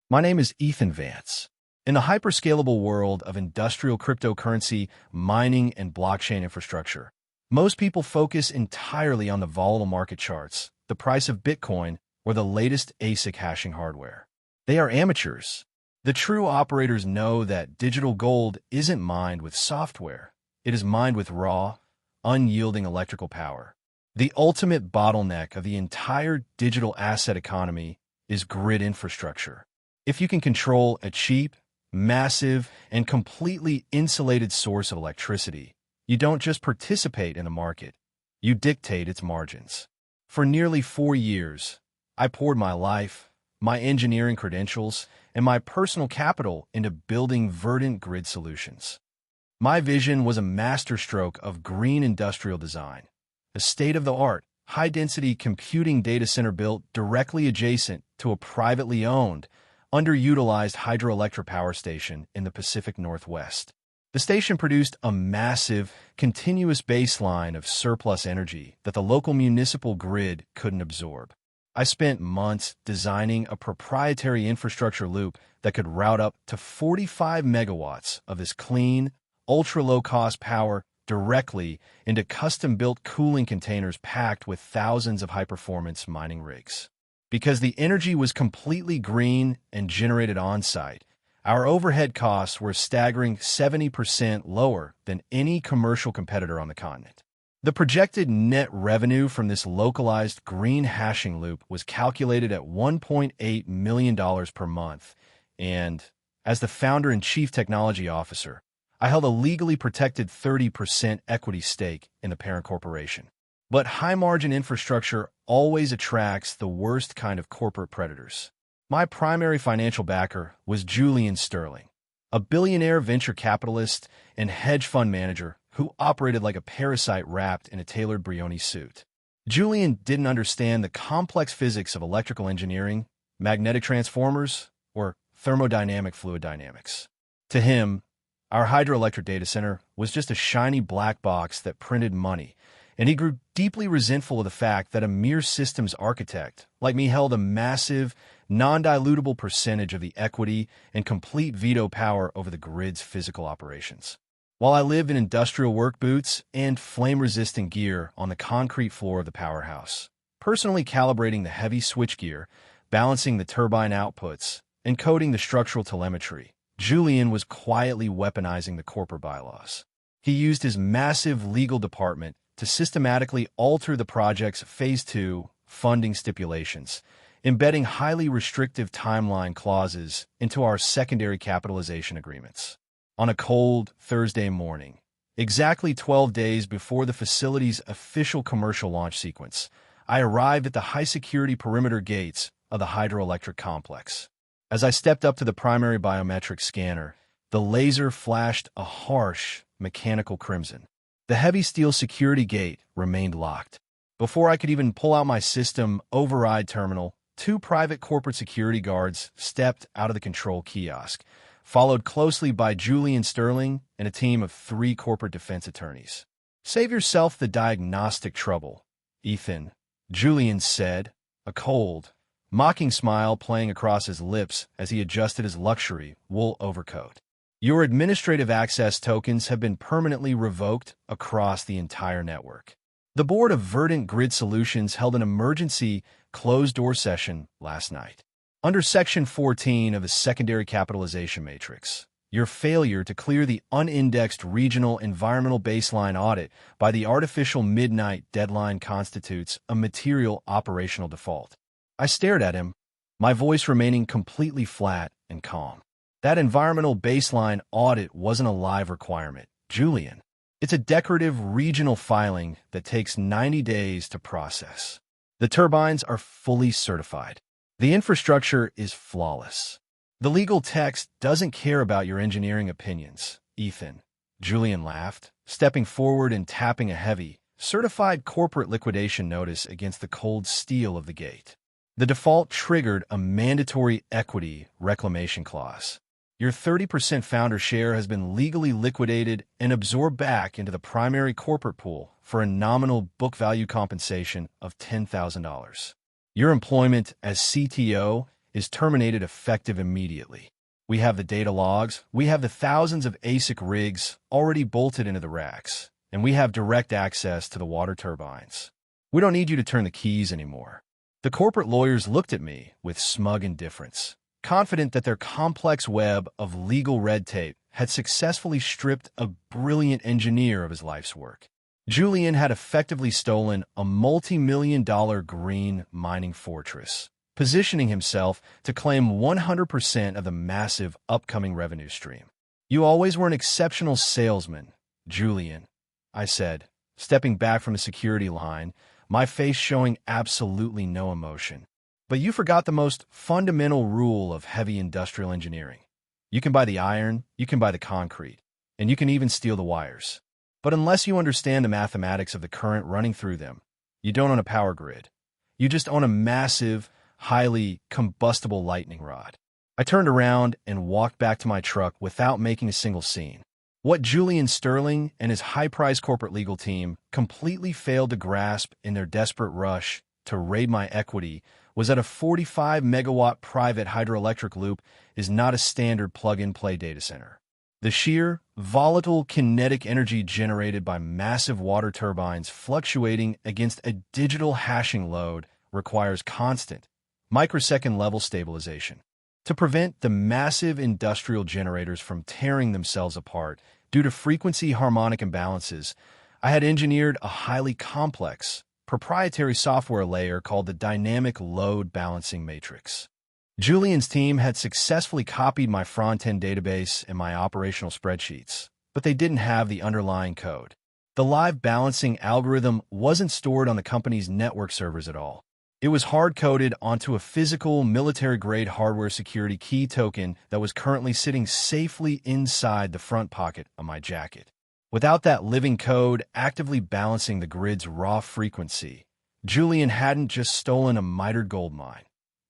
My name is Ethan Vance. In the hyperscalable world of industrial cryptocurrency, mining, and blockchain infrastructure, most people focus entirely on the volatile market charts, the price of Bitcoin, or the latest ASIC hashing hardware. They are amateurs. The true operators know that digital gold isn't mined with software. It is mined with raw, unyielding electrical power. The ultimate bottleneck of the entire digital asset economy is grid infrastructure. If you can control a cheap, massive, and completely insulated source of electricity, you don't just participate in the market, you dictate its margins. For nearly 4 years, I poured my life, my engineering credentials, and my personal capital into building verdant grid solutions. My vision was a masterstroke of green industrial design, a state-of-the-art, high-density computing data center built directly adjacent to a privately owned, underutilized hydroelectric power station in the Pacific Northwest. The station produced a massive, continuous baseline of surplus energy that the local municipal grid couldn't absorb. I spent months designing a proprietary infrastructure loop that could route up to 45 megawatts of this clean, ultra-low-cost power directly into custom-built cooling containers packed with thousands of high-performance mining rigs. Because the energy was completely green and generated on-site, our overhead costs were a staggering 70% lower than any commercial competitor on the continent. The projected net revenue from this localized green hashing loop was calculated at $1.8 million per month, and as the founder and chief technology officer, I held a legally protected 30% equity stake in the parent corporation. But high-margin infrastructure always attracts the worst kind of corporate predators. My primary financial backer was Julian Sterling, a billionaire venture capitalist and hedge fund manager who operated like a parasite wrapped in a tailored Brioni suit. Julian didn't understand the complex physics of electrical engineering, magnetic transformers, or thermodynamic fluid dynamics. To him, our hydroelectric data center was just a shiny black box that printed money, and he grew deeply resentful of the fact that a mere systems architect like me held a massive, non-dilutable percentage of the equity and complete veto power over the grid's physical operations. While I lived in industrial work boots and flame-resistant gear on the concrete floor of the powerhouse, personally calibrating the heavy switchgear, balancing the turbine outputs, and coding the structural telemetry, Julian was quietly weaponizing the corporate bylaws. He used his massive legal department to systematically alter the project's Phase 2 funding stipulations, embedding highly restrictive timeline clauses into our secondary capitalization agreements. On a cold Thursday morning, exactly 12 days before the facility's official commercial launch sequence, I arrived at the high-security perimeter gates of the hydroelectric complex. As I stepped up to the primary biometric scanner, the laser flashed a harsh, mechanical crimson. The heavy steel security gate remained locked. Before I could even pull out my system override terminal, 2 private corporate security guards stepped out of the control kiosk, followed closely by Julian Sterling and a team of 3 corporate defense attorneys. "Save yourself the diagnostic trouble, Ethan," Julian said, a cold, mocking smile playing across his lips as he adjusted his luxury wool overcoat. "Your administrative access tokens have been permanently revoked across the entire network." The board of Verdant Grid Solutions held an emergency closed-door session last night. Under Section 14 of the Secondary Capitalization Matrix, your failure to clear the unindexed regional environmental baseline audit by the artificial midnight deadline constitutes a material operational default. I stared at him, my voice remaining completely flat and calm. That environmental baseline audit wasn't a live requirement, Julian. It's a decorative regional filing that takes 90 days to process. The turbines are fully certified. The infrastructure is flawless. The legal text doesn't care about your engineering opinions, Ethan. Julian laughed, stepping forward and tapping a heavy, certified corporate liquidation notice against the cold steel of the gate. The default triggered a mandatory equity reclamation clause. Your 30% founder share has been legally liquidated and absorbed back into the primary corporate pool for a nominal book value compensation of $10,000. Your employment as CTO is terminated effective immediately. We have the data logs, we have the thousands of ASIC rigs already bolted into the racks, and we have direct access to the water turbines. We don't need you to turn the keys anymore. The corporate lawyers looked at me with smug indifference, confident that their complex web of legal red tape had successfully stripped a brilliant engineer of his life's work. Julian had effectively stolen a multi-million-dollar green mining fortress, positioning himself to claim 100% of the massive upcoming revenue stream. "You always were an exceptional salesman, Julian," I said, stepping back from the security line, my face showing absolutely no emotion. "But you forgot the most fundamental rule of heavy industrial engineering. You can buy the iron, you can buy the concrete, and you can even steal the wires. But unless you understand the mathematics of the current running through them, you don't own a power grid. You just own a massive, highly combustible lightning rod." I turned around and walked back to my truck without making a single scene. What Julian Sterling and his high-priced corporate legal team completely failed to grasp in their desperate rush to raid my equity was that a 45-megawatt private hydroelectric loop is not a standard plug-and-play data center. The sheer, volatile kinetic energy generated by massive water turbines fluctuating against a digital hashing load requires constant, microsecond-level stabilization. To prevent the massive industrial generators from tearing themselves apart due to frequency harmonic imbalances, I had engineered a highly complex, proprietary software layer called the Dynamic Load Balancing Matrix. Julian's team had successfully copied my front-end database and my operational spreadsheets, but they didn't have the underlying code. The live balancing algorithm wasn't stored on the company's network servers at all. It was hard-coded onto a physical, military-grade hardware security key token that was currently sitting safely inside the front pocket of my jacket. Without that living code actively balancing the grid's raw frequency, Julian hadn't just stolen a mitered gold mine.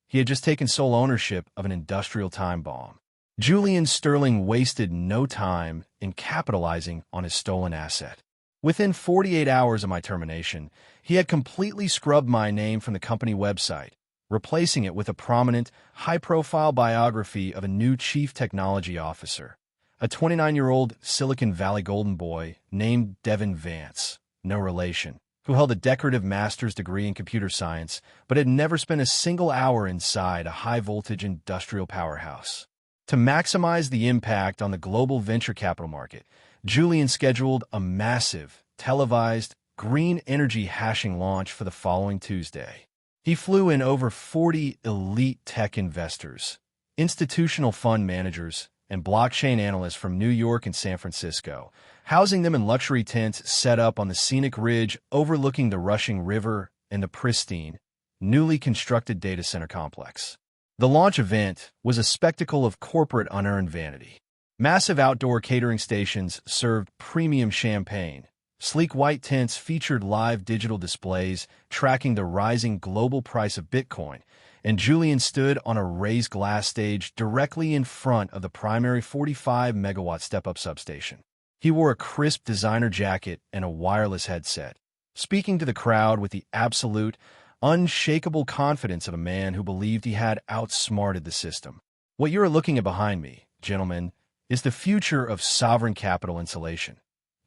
He had just taken sole ownership of an industrial time bomb. Julian Sterling wasted no time in capitalizing on his stolen asset. Within 48 hours of my termination, he had completely scrubbed my name from the company website, replacing it with a prominent, high-profile biography of a new chief technology officer, a 29-year-old Silicon Valley golden boy named Devin Vance, no relation, who held a decorative master's degree in computer science but had never spent a single hour inside a high-voltage industrial powerhouse. To maximize the impact on the global venture capital market, Julian scheduled a massive, televised, green energy hashing launch for the following Tuesday. He flew in over 40 elite tech investors, institutional fund managers, and blockchain analysts from New York and San Francisco, housing them in luxury tents set up on the scenic ridge overlooking the rushing river and the pristine, newly constructed data center complex. The launch event was a spectacle of corporate unearned vanity. Massive outdoor catering stations served premium champagne. Sleek white tents featured live digital displays tracking the rising global price of Bitcoin, and Julian stood on a raised glass stage directly in front of the primary 45-megawatt step-up substation. He wore a crisp designer jacket and a wireless headset, speaking to the crowd with the absolute, unshakable confidence of a man who believed he had outsmarted the system. "What you are looking at behind me, gentlemen, is the future of sovereign capital insulation,"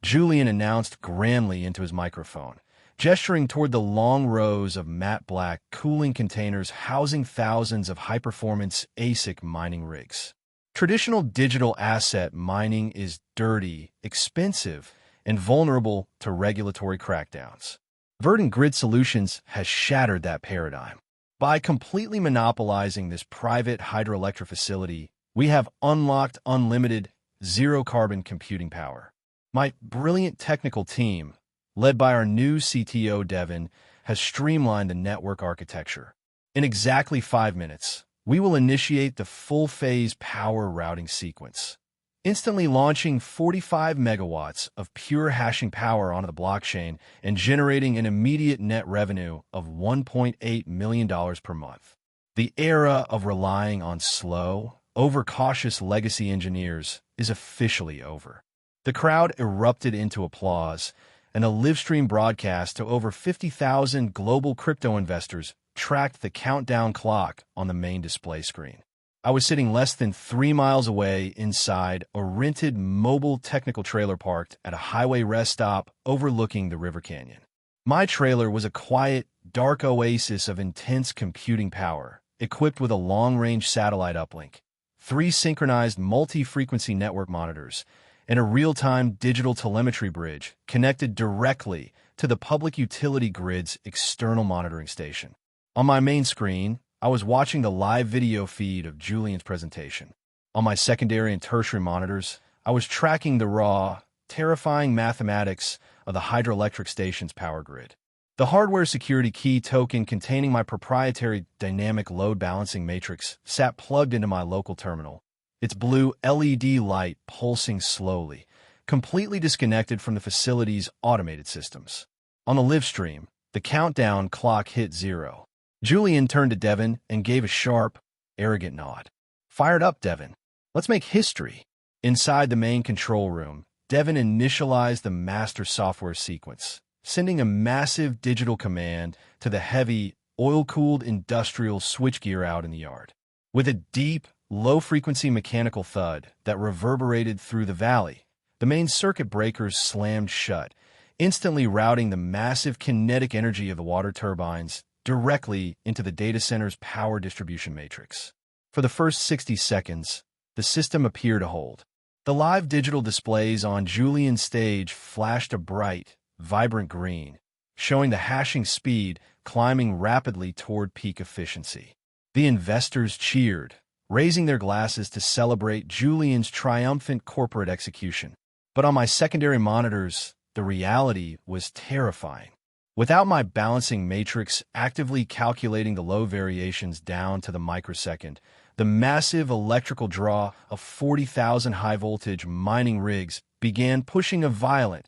Julian announced grandly into his microphone, gesturing toward the long rows of matte black cooling containers housing thousands of high-performance ASIC mining rigs. Traditional digital asset mining is dirty, expensive, and vulnerable to regulatory crackdowns. Verdant Grid Solutions has shattered that paradigm. By completely monopolizing this private hydroelectric facility, we have unlocked unlimited, zero-carbon computing power. My brilliant technical team, led by our new CTO Devin, has streamlined the network architecture. In exactly 5 minutes, we will initiate the full-phase power routing sequence, instantly launching 45 megawatts of pure hashing power onto the blockchain and generating an immediate net revenue of $1.8 million per month. The era of relying on slow, overcautious legacy engineers is officially over. The crowd erupted into applause, and a live stream broadcast to over 50,000 global crypto investors tracked the countdown clock on the main display screen. I was sitting less than 3 miles away inside a rented mobile technical trailer parked at a highway rest stop overlooking the river canyon. My trailer was a quiet, dark oasis of intense computing power, equipped with a long-range satellite uplink, 3 synchronized multi-frequency network monitors, and a real-time digital telemetry bridge connected directly to the public utility grid's external monitoring station. On my main screen, I was watching the live video feed of Julian's presentation. On my secondary and tertiary monitors, I was tracking the raw, terrifying mathematics of the hydroelectric station's power grid. The hardware security key token containing my proprietary dynamic load balancing matrix sat plugged into my local terminal, its blue LED light pulsing slowly, completely disconnected from the facility's automated systems. On the live stream, the countdown clock hit 0. Julian turned to Devin and gave a sharp, arrogant nod. "Fired up, Devin. Let's make history." Inside the main control room, Devin initialized the master software sequence, sending a massive digital command to the heavy, oil-cooled industrial switchgear out in the yard. With a deep, low-frequency mechanical thud that reverberated through the valley, the main circuit breakers slammed shut, instantly routing the massive kinetic energy of the water turbines directly into the data center's power distribution matrix. For the first 60 seconds, the system appeared to hold. The live digital displays on Julian's stage flashed a bright, vibrant green, showing the hashing speed climbing rapidly toward peak efficiency. The investors cheered, raising their glasses to celebrate Julian's triumphant corporate execution. But on my secondary monitors, the reality was terrifying. Without my balancing matrix actively calculating the load variations down to the microsecond, the massive electrical draw of 40,000 high-voltage mining rigs began pushing a violent,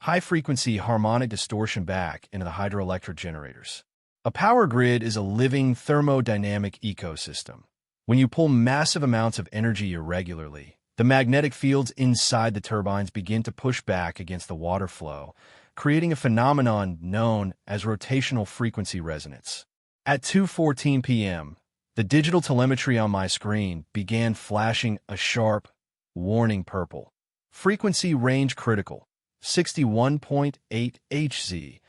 high-frequency harmonic distortion back into the hydroelectric generators. A power grid is a living thermodynamic ecosystem. When you pull massive amounts of energy irregularly, the magnetic fields inside the turbines begin to push back against the water flow, creating a phenomenon known as rotational frequency resonance. At 2:14 p.m., the digital telemetry on my screen began flashing a sharp, warning purple. Frequency range critical, 61.8 Hz.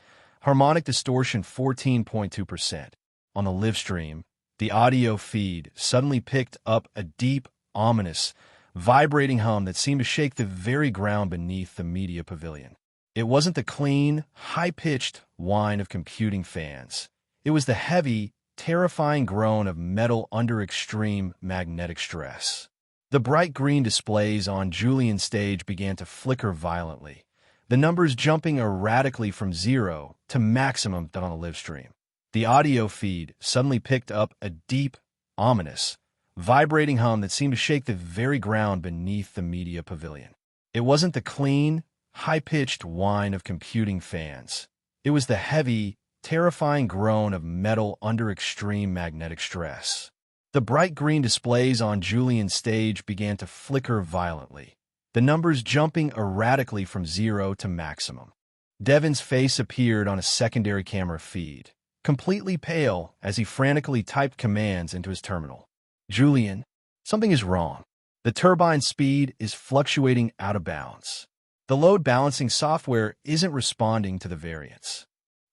Harmonic distortion 14.2%. On the live stream, the audio feed suddenly picked up a deep, ominous, vibrating hum that seemed to shake the very ground beneath the media pavilion. It wasn't the clean, high-pitched whine of computing fans. It was the heavy, terrifying groan of metal under extreme magnetic stress. The bright green displays on Julian's stage began to flicker violently, the numbers jumping erratically from 0 to maximum on the live stream. The audio feed suddenly picked up a deep, ominous, vibrating hum that seemed to shake the very ground beneath the media pavilion. It wasn't the clean, high-pitched whine of computing fans. It was the heavy, terrifying groan of metal under extreme magnetic stress. The bright green displays on Julian's stage began to flicker violently, the numbers jumping erratically from 0 to maximum. Devin's face appeared on a secondary camera feed, completely pale as he frantically typed commands into his terminal. "Julian, something is wrong. The turbine speed is fluctuating out of bounds. The load balancing software isn't responding to the variance.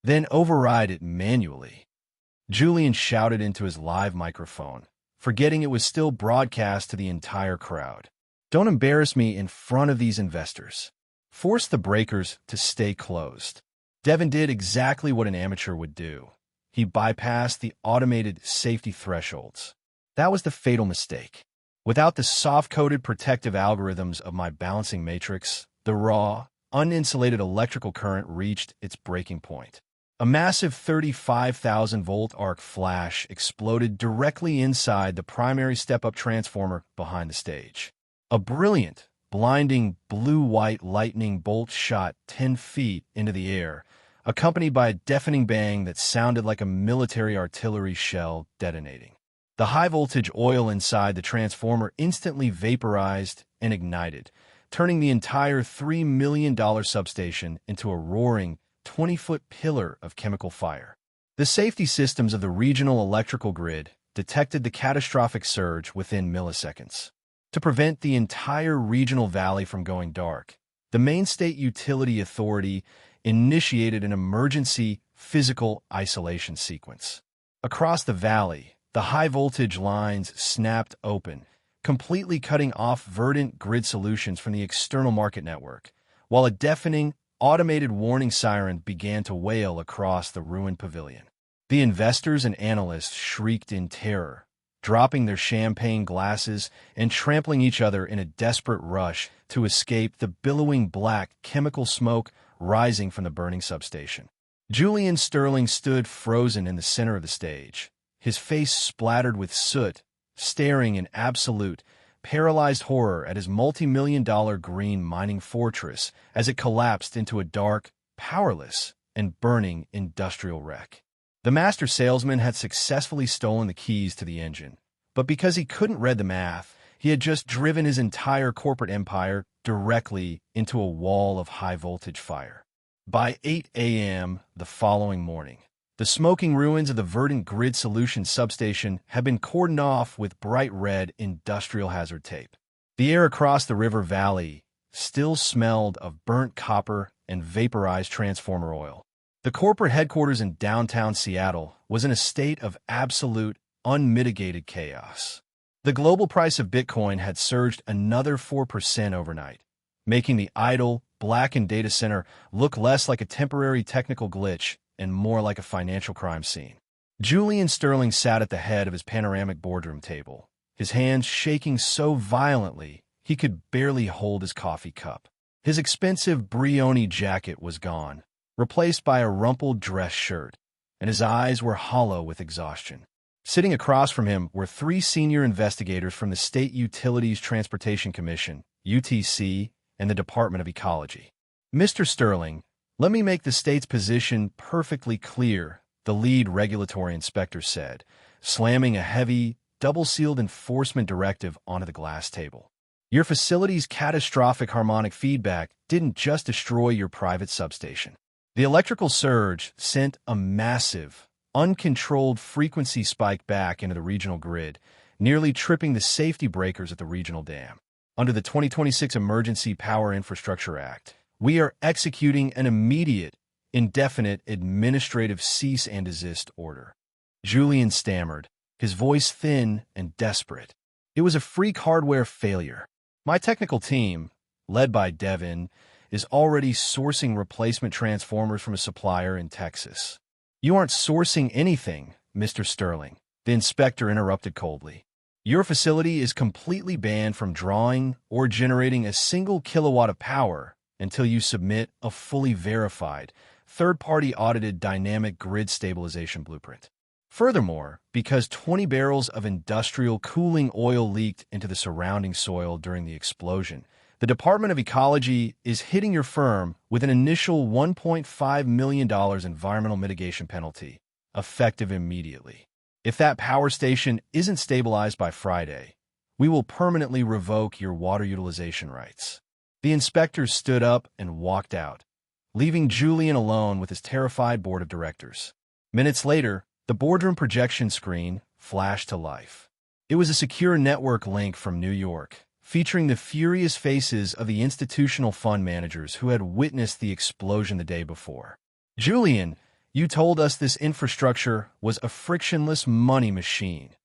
Then override it manually." Julian shouted into his live microphone, forgetting it was still broadcast to the entire crowd. "Don't embarrass me in front of these investors. Force the breakers to stay closed." Devin did exactly what an amateur would do. He bypassed the automated safety thresholds. That was the fatal mistake. Without the soft-coded protective algorithms of my balancing matrix, the raw, uninsulated electrical current reached its breaking point. A massive 35,000-volt arc flash exploded directly inside the primary step-up transformer behind the stage. A brilliant, blinding blue-white lightning bolt shot 10 feet into the air, accompanied by a deafening bang that sounded like a military artillery shell detonating. The high-voltage oil inside the transformer instantly vaporized and ignited, turning the entire $3 million substation into a roaring 20-foot pillar of chemical fire. The safety systems of the regional electrical grid detected the catastrophic surge within milliseconds. To prevent the entire regional valley from going dark, the Maine State Utility Authority initiated an emergency physical isolation sequence. Across the valley, the high-voltage lines snapped open, completely cutting off Verdant grid solutions from the external market network, while a deafening, automated warning siren began to wail across the ruined pavilion. The investors and analysts shrieked in terror, dropping their champagne glasses and trampling each other in a desperate rush to escape the billowing black chemical smoke rising from the burning substation. Julian Sterling stood frozen in the center of the stage, his face splattered with soot, staring in absolute, paralyzed horror at his multi-million-dollar green mining fortress as it collapsed into a dark, powerless, and burning industrial wreck. The master salesman had successfully stolen the keys to the engine, but because he couldn't read the math, he had just driven his entire corporate empire directly into a wall of high-voltage fire. By 8 a.m. the following morning, the smoking ruins of the Verdant Grid Solutions substation had been cordoned off with bright red industrial hazard tape. The air across the river valley still smelled of burnt copper and vaporized transformer oil. The corporate headquarters in downtown Seattle was in a state of absolute, unmitigated chaos. The global price of Bitcoin had surged another 4% overnight, making the idle, blackened data center look less like a temporary technical glitch and more like a financial crime scene. Julian Sterling sat at the head of his panoramic boardroom table, his hands shaking so violently he could barely hold his coffee cup. His expensive Brioni jacket was gone, replaced by a rumpled dress shirt, and his eyes were hollow with exhaustion. Sitting across from him were three senior investigators from the State Utilities Transportation Commission, UTC, and the Department of Ecology. "Mr. Sterling, let me make the state's position perfectly clear," the lead regulatory inspector said, slamming a heavy, double-sealed enforcement directive onto the glass table. "Your facility's catastrophic harmonic feedback didn't just destroy your private substation. The electrical surge sent a massive, uncontrolled frequency spike back into the regional grid, nearly tripping the safety breakers at the regional dam. Under the 2026 Emergency Power Infrastructure Act, we are executing an immediate, indefinite administrative cease and desist order." Julian stammered, his voice thin and desperate. "It was a freak hardware failure. My technical team, led by Devin, is already sourcing replacement transformers from a supplier in Texas." "You aren't sourcing anything, Mr. Sterling," the inspector interrupted coldly. "Your facility is completely banned from drawing or generating a single kilowatt of power until you submit a fully verified, third-party audited dynamic grid stabilization blueprint. Furthermore, because 20 barrels of industrial cooling oil leaked into the surrounding soil during the explosion, the Department of Ecology is hitting your firm with an initial $1.5 million environmental mitigation penalty, effective immediately. If that power station isn't stabilized by Friday, we will permanently revoke your water utilization rights." The inspectors stood up and walked out, leaving Julian alone with his terrified board of directors. Minutes later, the boardroom projection screen flashed to life. It was a secure network link from New York, featuring the furious faces of the institutional fund managers who had witnessed the explosion the day before. "Julian, you told us this infrastructure was a frictionless money machine,"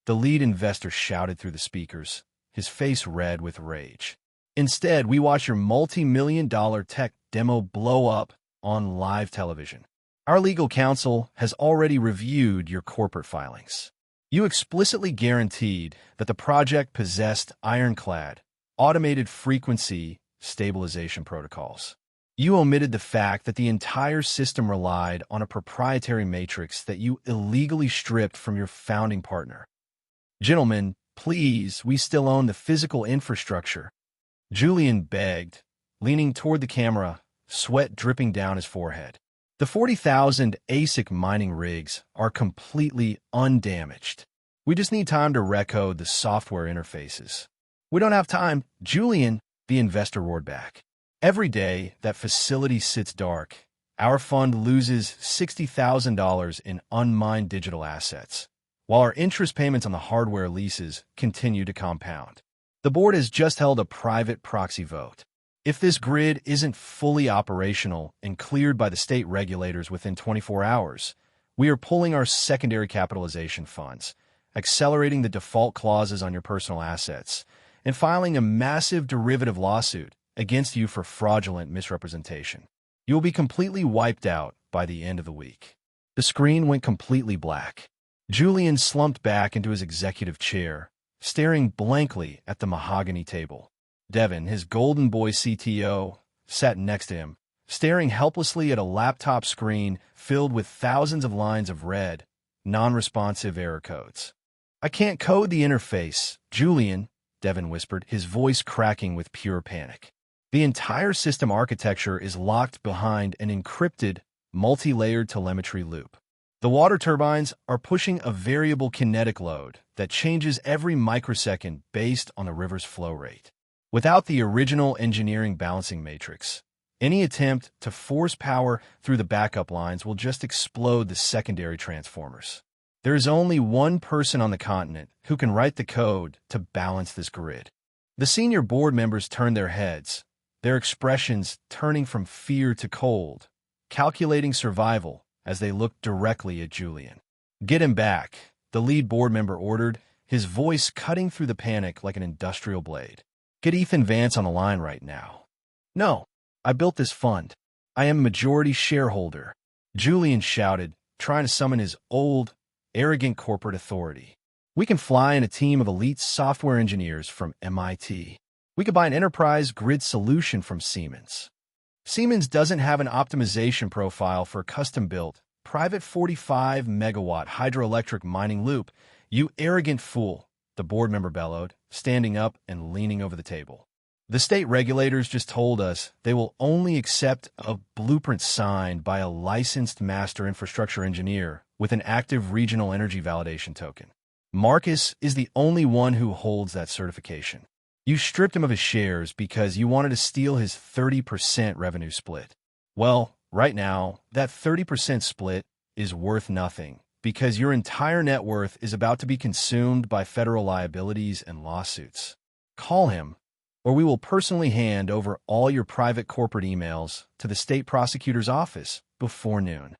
the lead investor shouted through the speakers, his face red with rage. "Instead, we watch your multi-million-dollar tech demo blow up on live television. Our legal counsel has already reviewed your corporate filings. You explicitly guaranteed that the project possessed ironclad, automated frequency stabilization protocols. You omitted the fact that the entire system relied on a proprietary matrix that you illegally stripped from your founding partner. Gentlemen, please, we still own the physical infrastructure," Julian begged, leaning toward the camera, sweat dripping down his forehead. "The 40,000 ASIC mining rigs are completely undamaged. We just need time to recode the software interfaces." "We don't have time, Julian," the investor roared back. "Every day that facility sits dark, Our fund loses $60,000 in unmined digital assets, while our interest payments on the hardware leases continue to compound. The board has just held a private proxy vote. If this grid isn't fully operational and cleared by the state regulators within 24 hours, we are pulling our secondary capitalization funds, accelerating the default clauses on your personal assets, and filing a massive derivative lawsuit against you for fraudulent misrepresentation. You will be completely wiped out by the end of the week. The screen went completely black. Julian slumped back into his executive chair, staring blankly at the mahogany table. Devin, his golden boy CTO, sat next to him, staring helplessly at a laptop screen filled with thousands of lines of red, non-responsive error codes. "I can't code the interface, Julian," Devin whispered, his voice cracking with pure panic. "The entire system architecture is locked behind an encrypted, multi-layered telemetry loop. The water turbines are pushing a variable kinetic load that changes every microsecond based on the river's flow rate. Without the original engineering balancing matrix, any attempt to force power through the backup lines will just explode the secondary transformers. There is only one person on the continent who can write the code to balance this grid." The senior board members turned their heads, their expressions turning from fear to cold, calculating survival as they looked directly at Julian. "Get him back," the lead board member ordered, his voice cutting through the panic like an industrial blade. "Get Ethan Vance on the line right now." "No, I built this fund. I am a majority shareholder," Julian shouted, trying to summon his old, arrogant corporate authority. "We can fly in a team of elite software engineers from MIT. We could buy an enterprise grid solution from Siemens. Siemens doesn't have an optimization profile for a custom-built, private 45-megawatt hydroelectric mining loop. You arrogant fool," the board member bellowed, standing up and leaning over the table. "The state regulators just told us they will only accept a blueprint signed by a licensed master infrastructure engineer with an active regional energy validation token. Marcus is the only one who holds that certification. You stripped him of his shares because you wanted to steal his 30% revenue split. Well, right now, that 30% split is worth nothing because your entire net worth is about to be consumed by federal liabilities and lawsuits. Call him, or we will personally hand over all your private corporate emails to the state prosecutor's office before noon."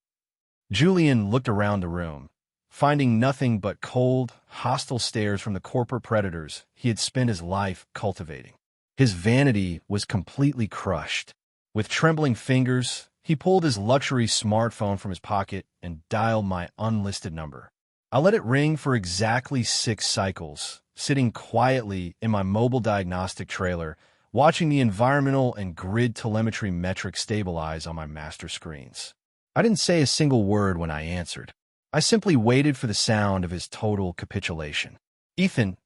Julian looked around the room, finding nothing but cold, hostile stares from the corporate predators he had spent his life cultivating. His vanity was completely crushed. With trembling fingers, he pulled his luxury smartphone from his pocket and dialed my unlisted number. I let it ring for exactly 6 cycles, sitting quietly in my mobile diagnostic trailer, watching the environmental and grid telemetry metrics stabilize on my master screens. I didn't say a single word when I answered. I simply waited for the sound of his total capitulation. "Ethan,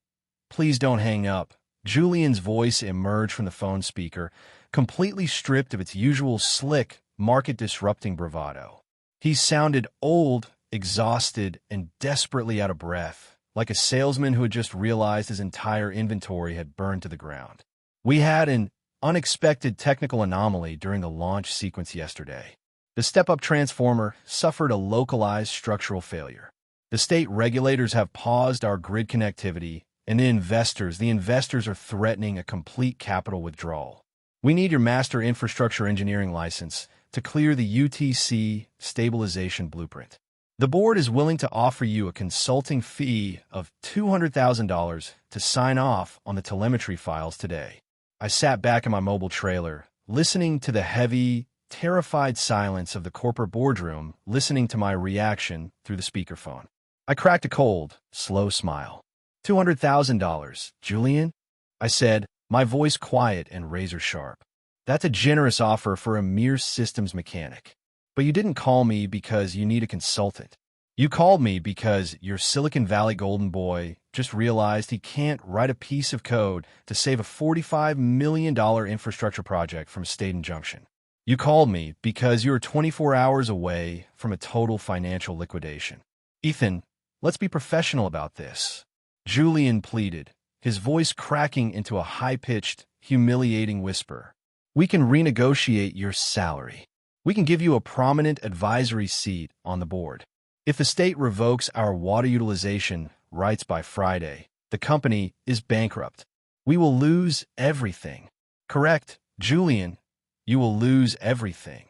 please don't hang up." Julian's voice emerged from the phone speaker, completely stripped of its usual slick, market-disrupting bravado. He sounded old, exhausted, and desperately out of breath, like a salesman who had just realized his entire inventory had burned to the ground. "We had an unexpected technical anomaly during the launch sequence yesterday. The step-up transformer suffered a localized structural failure. The state regulators have paused our grid connectivity, and the investors are threatening a complete capital withdrawal. We need your master infrastructure engineering license to clear the UTC stabilization blueprint. The board is willing to offer you a consulting fee of $200,000 to sign off on the telemetry files today." I sat back in my mobile trailer, listening to the heavy, terrified silence of the corporate boardroom, listening to my reaction through the speakerphone. I cracked a cold, slow smile. $200,000, Julian? I said, my voice quiet and razor-sharp. "That's a generous offer for a mere systems mechanic. But you didn't call me because you need a consultant. You called me because your Silicon Valley golden boy just realized he can't write a piece of code to save a $45 million infrastructure project from a state injunction. You called me because you're 24 hours away from a total financial liquidation. Ethan, let's be professional about this," Julian pleaded, his voice cracking into a high-pitched, humiliating whisper. "We can renegotiate your salary. We can give you a prominent advisory seat on the board. If the state revokes our water utilization rights by Friday, the company is bankrupt. We will lose everything. Correct, Julian. You will lose everything,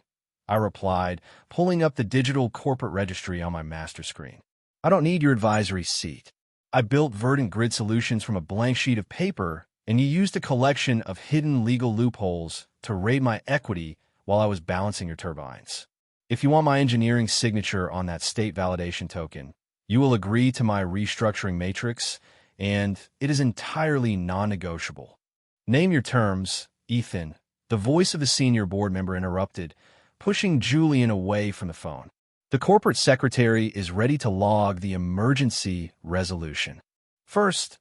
I replied, pulling up the digital corporate registry on my master screen. I don't need your advisory seat. I built Verdant Grid Solutions from a blank sheet of paper, and you used a collection of hidden legal loopholes to raid my equity while I was balancing your turbines. If you want my engineering signature on that state validation token, you will agree to my restructuring matrix, and it is entirely non-negotiable. Name your terms, Ethan. The voice of the senior board member interrupted, pushing Julian away from the phone. The corporate secretary is ready to log the emergency resolution. First,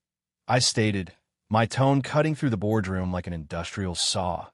I stated, my tone cutting through the boardroom like an industrial saw.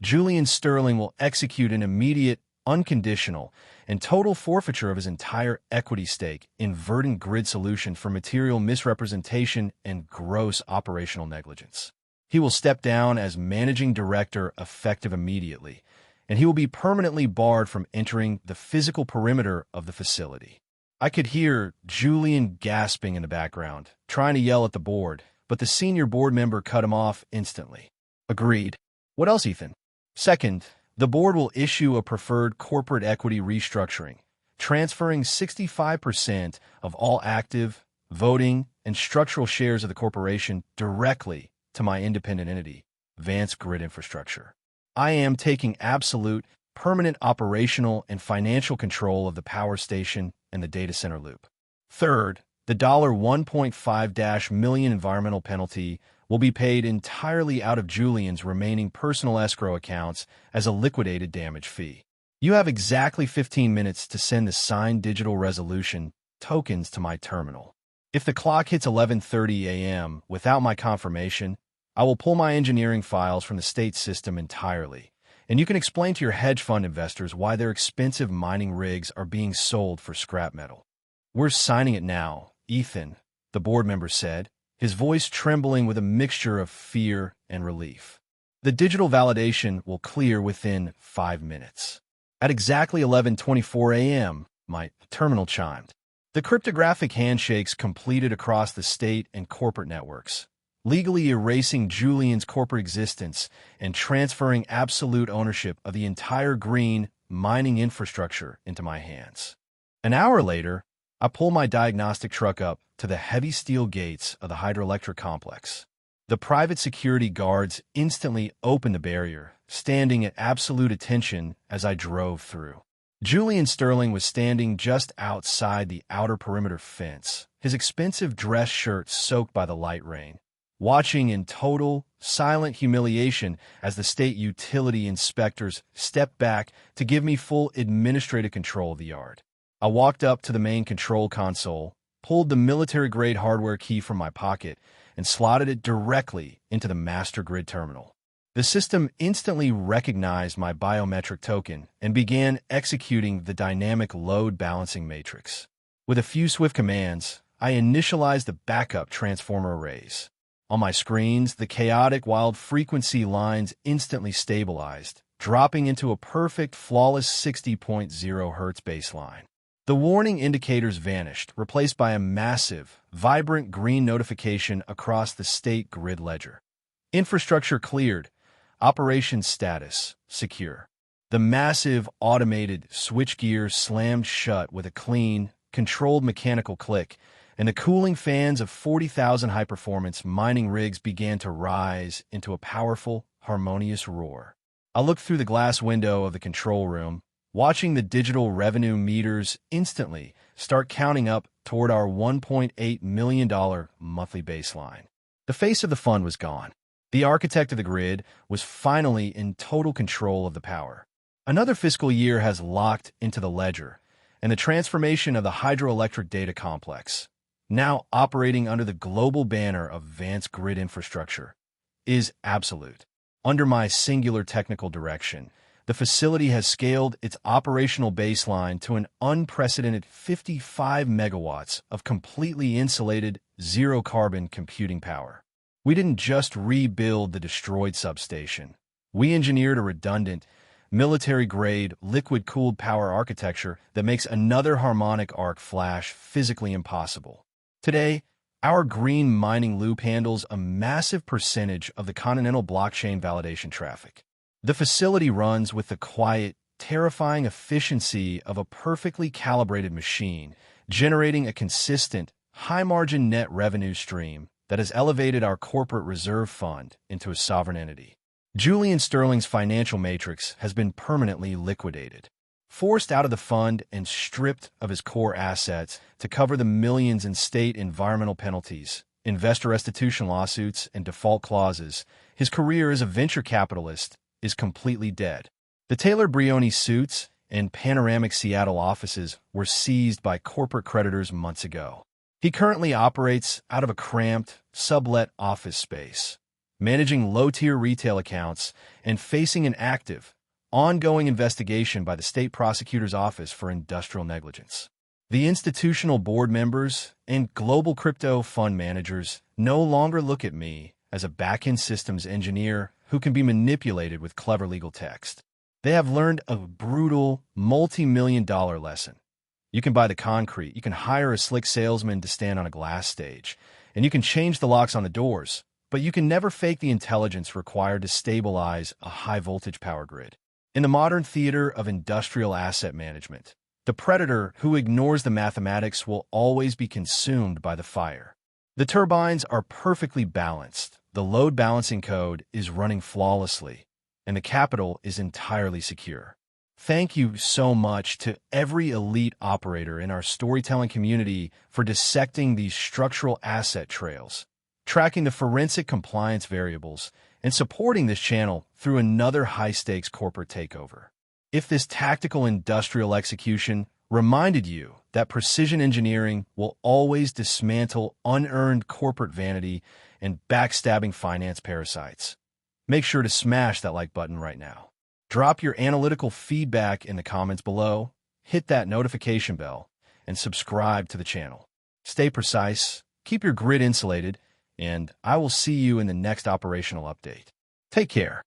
Julian Sterling will execute an immediate, unconditional, and total forfeiture of his entire equity stake in Verdant Grid Solution for material misrepresentation and gross operational negligence. He will step down as managing director effective immediately, and he will be permanently barred from entering the physical perimeter of the facility. I could hear Julian gasping in the background, trying to yell at the board, but the senior board member cut him off instantly. Agreed. What else, Ethan? Second, the board will issue a preferred corporate equity restructuring, transferring 65% of all active, voting, and structural shares of the corporation directly to my independent entity, Vance Grid Infrastructure. I am taking absolute, permanent operational and financial control of the power station and the data center loop. Third, the $1.5 million environmental penalty will be paid entirely out of Julian's remaining personal escrow accounts as a liquidated damage fee. You have exactly 15 minutes to send the signed digital resolution tokens to my terminal. If the clock hits 11:30 a.m. without my confirmation, I will pull my engineering files from the state system entirely, and you can explain to your hedge fund investors why their expensive mining rigs are being sold for scrap metal. We're signing it now, Ethan, the board member said, his voice trembling with a mixture of fear and relief. The digital validation will clear within 5 minutes. At exactly 11:24 a.m., my terminal chimed. The cryptographic handshakes completed across the state and corporate networks, legally erasing Julian's corporate existence and transferring absolute ownership of the entire green mining infrastructure into my hands. An hour later, I pull my diagnostic truck up to the heavy steel gates of the hydroelectric complex. The private security guards instantly opened the barrier, standing at absolute attention as I drove through. Julian Sterling was standing just outside the outer perimeter fence, his expensive dress shirt soaked by the light rain, watching in total, silent humiliation as the state utility inspectors stepped back to give me full administrative control of the yard. I walked up to the main control console, pulled the military-grade hardware key from my pocket, and slotted it directly into the master grid terminal. The system instantly recognized my biometric token and began executing the dynamic load balancing matrix. With a few swift commands, I initialized the backup transformer arrays. On my screens, the chaotic wild frequency lines instantly stabilized, dropping into a perfect, flawless 60.0 Hz baseline. The warning indicators vanished, replaced by a massive, vibrant green notification across the state grid ledger. Infrastructure cleared. Operation status secure. The massive automated switchgear slammed shut with a clean, controlled mechanical click, and the cooling fans of 40,000 high-performance mining rigs began to rise into a powerful, harmonious roar. I looked through the glass window of the control room, watching the digital revenue meters instantly start counting up toward our $1.8 million monthly baseline. The face of the fund was gone. The architect of the grid was finally in total control of the power. Another fiscal year has locked into the ledger, and the transformation of the hydroelectric data complex, now operating under the global banner of Vance Grid Infrastructure, is absolute. Under my singular technical direction, the facility has scaled its operational baseline to an unprecedented 55 megawatts of completely insulated, zero-carbon computing power. We didn't just rebuild the destroyed substation. We engineered a redundant, military-grade, liquid-cooled power architecture that makes another harmonic arc flash physically impossible. Today, our green mining loop handles a massive percentage of the continental blockchain validation traffic. The facility runs with the quiet, terrifying efficiency of a perfectly calibrated machine, generating a consistent, high-margin net revenue stream that has elevated our corporate reserve fund into a sovereign entity. Julian Sterling's financial matrix has been permanently liquidated. Forced out of the fund and stripped of his core assets to cover the millions in state environmental penalties, investor restitution lawsuits, and default clauses, his career as a venture capitalist is completely dead. The Taylor Brioni suits and panoramic Seattle offices were seized by corporate creditors months ago. He currently operates out of a cramped, sublet office space, managing low-tier retail accounts and facing an active, ongoing investigation by the state prosecutor's office for industrial negligence. The institutional board members and global crypto fund managers no longer look at me as a back-end systems engineer who can be manipulated with clever legal text. They have learned a brutal, multi-million-dollar lesson. You can buy the concrete, you can hire a slick salesman to stand on a glass stage, and you can change the locks on the doors, but you can never fake the intelligence required to stabilize a high-voltage power grid. In the modern theater of industrial asset management, the predator who ignores the mathematics will always be consumed by the fire. The turbines are perfectly balanced, the load balancing code is running flawlessly, and the capital is entirely secure. Thank you so much to every elite operator in our storytelling community for dissecting these structural asset trails, tracking the forensic compliance variables, and supporting this channel through another high-stakes corporate takeover. If this tactical industrial execution reminded you that precision engineering will always dismantle unearned corporate vanity and backstabbing finance parasites, make sure to smash that like button right now. Drop your analytical feedback in the comments below, hit that notification bell, and subscribe to the channel. Stay precise, keep your grid insulated, and I will see you in the next operational update. Take care.